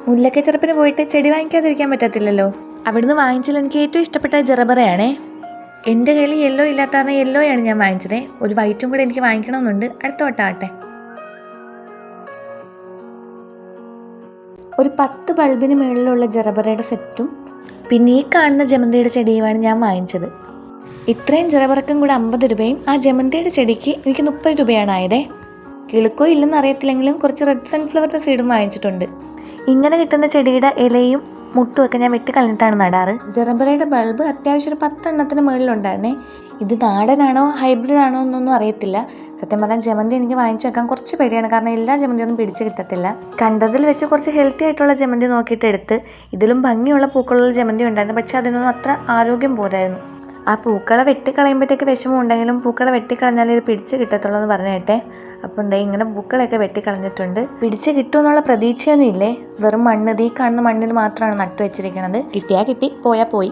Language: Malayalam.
മുല്ലക്ക ചെറുപ്പിന് പോയിട്ട് ചെടി വാങ്ങിക്കാതിരിക്കാൻ പറ്റത്തില്ലല്ലോ. അവിടുന്ന് വാങ്ങിച്ചാൽ എനിക്ക് ഏറ്റവും ഇഷ്ടപ്പെട്ട ജറബറയാണേ. എൻ്റെ കയ്യിൽ യെല്ലോ ഇല്ലാത്ത കാരണം യെല്ലോയാണ് ഞാൻ വാങ്ങിച്ചത്. ഒരു വൈറ്റും കൂടെ എനിക്ക് വാങ്ങിക്കണമെന്നുണ്ട്. അടുത്ത വട്ടാകട്ടെ. ഒരു 10 ബൾബിന് മുകളിലുള്ള ജറബറയുടെ സെറ്റും പിന്നെ ഈ കാണുന്ന ജമന്തിയുടെ ചെടിയുമാണ് ഞാൻ വാങ്ങിച്ചത്. ഇത്രയും ജറബറക്കും കൂടെ 50 രൂപയും ആ ജമന്തിയുടെ ചെടിക്ക് എനിക്ക് 30 രൂപയാണ് ആയതേ. കിളുക്കോ ഇല്ലെന്ന് അറിയത്തില്ലെങ്കിലും കുറച്ച് റെഡ് സൺഫ്ലവറിൻ്റെ സീഡും വാങ്ങിച്ചിട്ടുണ്ട്. ഇങ്ങനെ കിട്ടുന്ന ചെടിയുടെ ഇലയും മുട്ടുമൊക്കെ ഞാൻ വെട്ടിക്കളഞ്ഞിട്ടാണ് നടാറ്. ജറബറയുടെ ബൾബ് അത്യാവശ്യം ഒരു 10 എണ്ണത്തിന് മുകളിലുണ്ടായിരുന്നേ. ഇത് നാടനാണോ ഹൈബ്രിഡ് ആണോ എന്നൊന്നും അറിയത്തില്ല. സത്യം പറഞ്ഞാൽ ജമന്തി എനിക്ക് വാങ്ങിച്ചു വെക്കാൻ കുറച്ച് പേടിയാണ്. കാരണം എല്ലാ ജമന്തിയൊന്നും പിടിച്ച് കിട്ടത്തില്ല. കണ്ടതിൽ വെച്ച് കുറച്ച് ഹെൽത്തി ആയിട്ടുള്ള ജമന്തി നോക്കിയിട്ട് എടുത്ത്. ഇതിലും ഭംഗിയുള്ള പൂക്കളുള്ള ജമന്തി ഉണ്ടായിരുന്നു, പക്ഷെ അതിനൊന്നും അത്ര ആരോഗ്യം പോരായിരുന്നു. ആ പൂക്കളെ വെട്ടിക്കളയുമ്പോഴത്തേക്ക് വിഷമം ഉണ്ടെങ്കിലും പൂക്കളെ വെട്ടിക്കളഞ്ഞാലേ ഇത് പിടിച്ച് കിട്ടത്തുള്ളൂ എന്ന് പറഞ്ഞു കേട്ടെ. അപ്പോൾ എന്താ ഇങ്ങനെ പൂക്കളൊക്കെ വെട്ടിക്കളഞ്ഞിട്ടുണ്ട്. പിടിച്ച് കിട്ടുമെന്നുള്ള പ്രതീക്ഷയൊന്നും ഇല്ലേ. വെറും മണ്ണ്, ഈ കാണുന്ന മണ്ണിൽ മാത്രമാണ് നട്ടു വെച്ചിരിക്കുന്നത്. കിട്ടിയാൽ കിട്ടി, പോയാൽ പോയി.